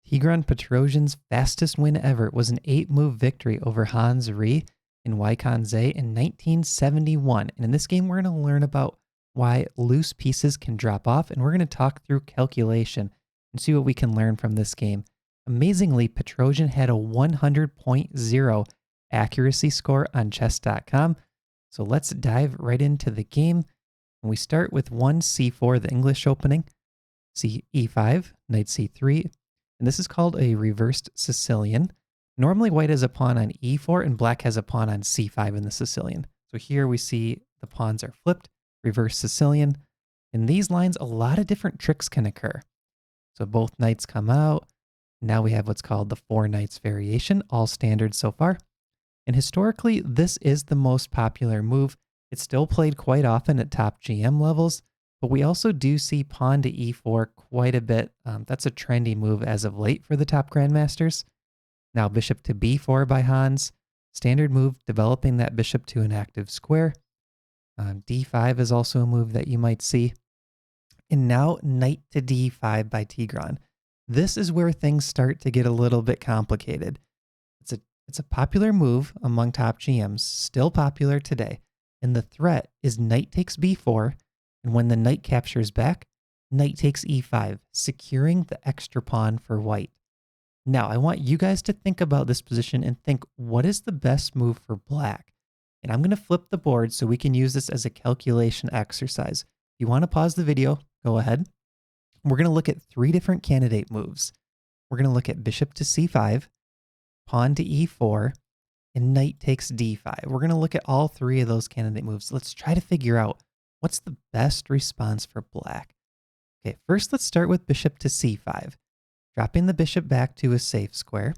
Tigran Petrosian's fastest win ever was an 8-move victory over Hans Ree in Wijk in 1971. And in this game, we're going to learn about why loose pieces can drop off, and we're going to talk through calculation and see what we can learn from this game. Amazingly, Petrosian had a 100.0 accuracy score on chess.com. So let's dive right into the game. And we start with 1c4, the English opening, e5, knight c3, and this is called a reversed Sicilian. Normally white has a pawn on e4 and black has a pawn on c5 in the Sicilian. So here we see the pawns are flipped, reversed Sicilian. In these lines, a lot of different tricks can occur. So both knights come out. Now we have what's called the 4 knights variation, all standard so far. And historically, this is the most popular move. It's still played quite often at top GM levels, but we also do see pawn to e4 quite a bit. That's a trendy move as of late for the top grandmasters. Now bishop to b4 by Hans. Standard move, developing that bishop to an active square. d5 is also a move that you might see. And now knight to d5 by Tigran. This is where things start to get a little bit complicated. It's a popular move among top GMs, still popular today. And the threat is knight takes b4, and when the knight captures back, knight takes e5, securing the extra pawn for white. Now, I want you guys to think about this position and think, what is the best move for black? And I'm going to flip the board so we can use this as a calculation exercise. If you want to pause the video, go ahead. We're going to look at 3 different candidate moves. We're going to look at bishop to c5, pawn to e4, and knight takes d5. We're going to look at all 3 of those candidate moves. Let's try to figure out what's the best response for black. Okay, first let's start with bishop to c5, dropping the bishop back to a safe square.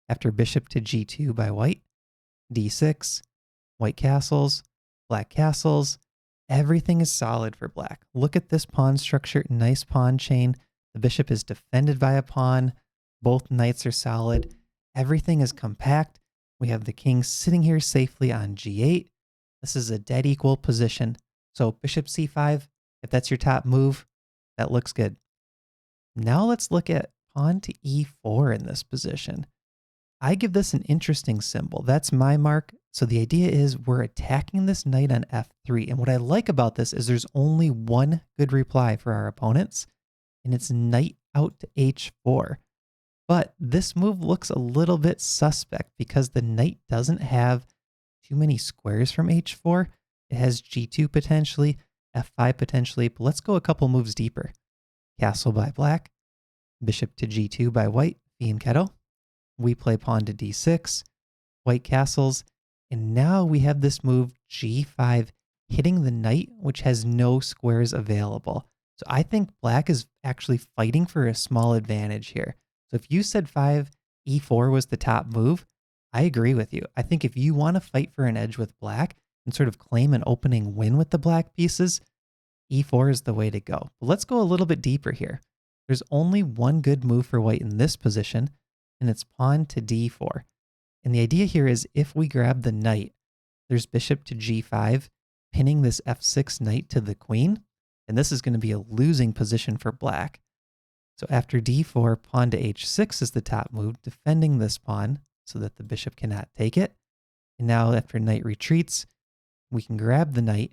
After bishop to g2 by white, d6, white castles, black castles. Everything is solid for black. Look at this pawn structure, nice pawn chain. The bishop is defended by a pawn. Both knights are solid. Everything is compact. We have the king sitting here safely on g8. This is a dead equal position. So bishop c5, if that's your top move, that looks good. Now let's look at pawn to e4 in this position. I give this an interesting symbol. That's my mark. So the idea is we're attacking this knight on f3. And what I like about this is there's only one good reply for our opponents, and it's knight out to h4. But this move looks a little bit suspect because the knight doesn't have too many squares from h4. It has g2 potentially, f5 potentially, but let's go a couple moves deeper. Castle by black, bishop to g2 by white, fianchetto. We play pawn to d6, white castles, and now we have this move g5 hitting the knight, which has no squares available. So I think black is actually fighting for a small advantage here. So if you said e4 was the top move, I agree with you. I think if you want to fight for an edge with black and sort of claim an opening win with the black pieces, e4 is the way to go. But let's go a little bit deeper here. There's only one good move for white in this position, and it's pawn to d4. And the idea here is if we grab the knight, there's bishop to g5, pinning this f6 knight to the queen, and this is going to be a losing position for black. So after d4, pawn to h6 is the top move, defending this pawn so that the bishop cannot take it. And now after knight retreats, we can grab the knight,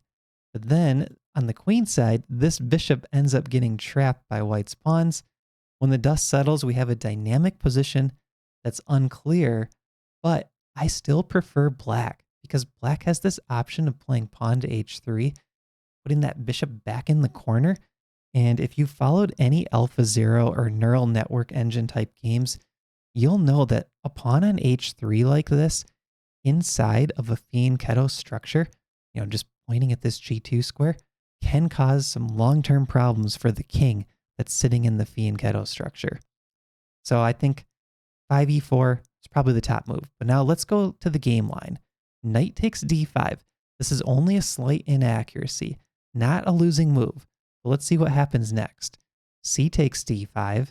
but then on the queen side, this bishop ends up getting trapped by white's pawns. When the dust settles, we have a dynamic position that's unclear, but I still prefer black because black has this option of playing pawn to h3, putting that bishop back in the corner. And if you followed any AlphaZero or neural network engine type games, you'll know that a pawn on h3 like this inside of a fianchetto structure, just pointing at this g2 square, can cause some long-term problems for the king that's sitting in the fianchetto structure. So I think 5e4 is probably the top move. But now let's go to the game line. Knight takes d5. This is only a slight inaccuracy, not a losing move. But let's see what happens next. C takes d5.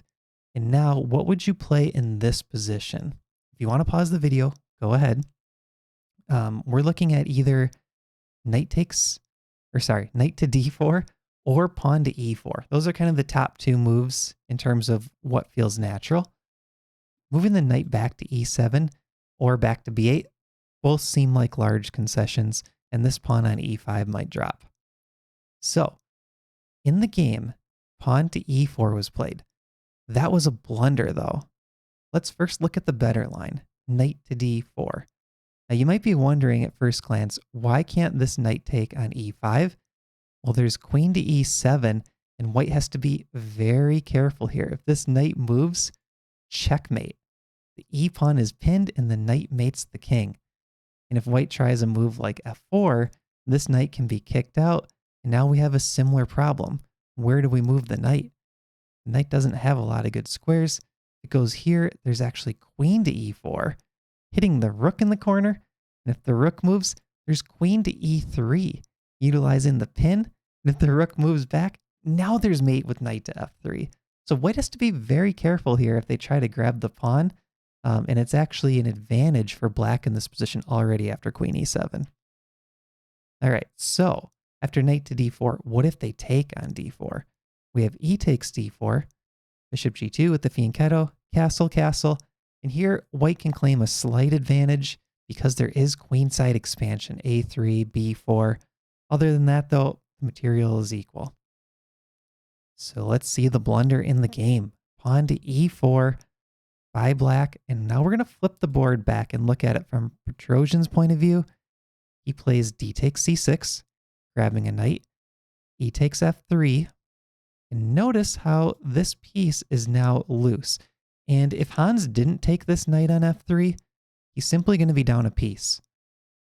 And now what would you play in this position? If you want to pause the video, go ahead. We're looking at either knight to d4 or pawn to e4. Those are kind of the top 2 moves in terms of what feels natural. moving the knight back to e7 or back to b8 both seem like large concessions, and this pawn on e5 might drop. So, in the game, pawn to e4 was played. That was a blunder though. Let's first look at the better line, knight to d4. Now you might be wondering at first glance, why can't this knight take on e5? Well, there's queen to e7, and white has to be very careful here. If this knight moves, checkmate. The e-pawn is pinned and the knight mates the king. And if white tries a move like f4, this knight can be kicked out, and now we have a similar problem. Where do we move the knight? The knight doesn't have a lot of good squares. It goes here, there's actually queen to e4, hitting the rook in the corner, and if the rook moves, there's queen to e3, utilizing the pin, and if the rook moves back, now there's mate with knight to f3. So white has to be very careful here if they try to grab the pawn, and it's actually an advantage for black in this position already after queen e7. All right, so after knight to d4, what if they take on d4? We have e takes d4, bishop g2 with the fianchetto, castle, castle, and here white can claim a slight advantage because there is queenside expansion, a3, b4. Other than that though, the material is equal. So let's see the blunder in the game. Pawn to e4 by black, and now we're going to flip the board back and look at it from Petrosian's point of view. He plays d takes c6, grabbing a knight, e takes f3, and notice how this piece is now loose. And if Hans didn't take this knight on f3, he's simply going to be down a piece.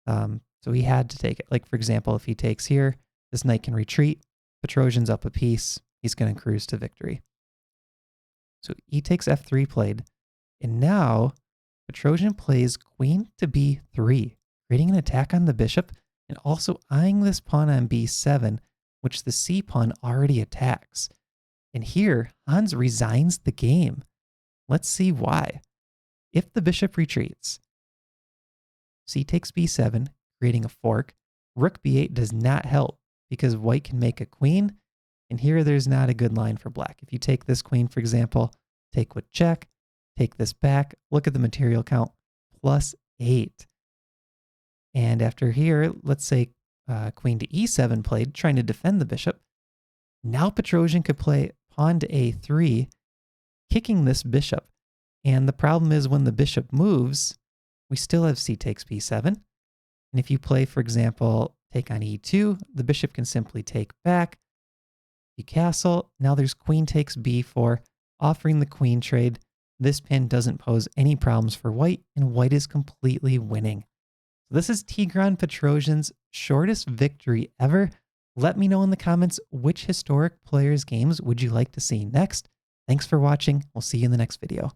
So he had to take it. Like, for example, if he takes here, this knight can retreat. Petrosian's up a piece. He's going to cruise to victory. So e takes f3 played. And now Petrosian plays queen to b3, creating an attack on the bishop and also eyeing this pawn on b7, which the c pawn already attacks. And here, Hans resigns the game. Let's see why. If the bishop retreats, c takes b7, creating a fork. Rook b8 does not help because white can make a queen, and here there's not a good line for black. If you take this queen, for example, take with check, take this back, look at the material count, +8. And after here, let's say queen to e7 played, trying to defend the bishop. Now Petrosian could play pawn to a3, kicking this bishop. And the problem is when the bishop moves, we still have c takes b7. And if you play, for example, take on e2, the bishop can simply take back. You castle. Now there's queen takes b4, offering the queen trade. This pin doesn't pose any problems for white, and white is completely winning. So this is Tigran Petrosian's shortest victory ever. Let me know in the comments which historic players' games would you like to see next. Thanks for watching. We'll see you in the next video.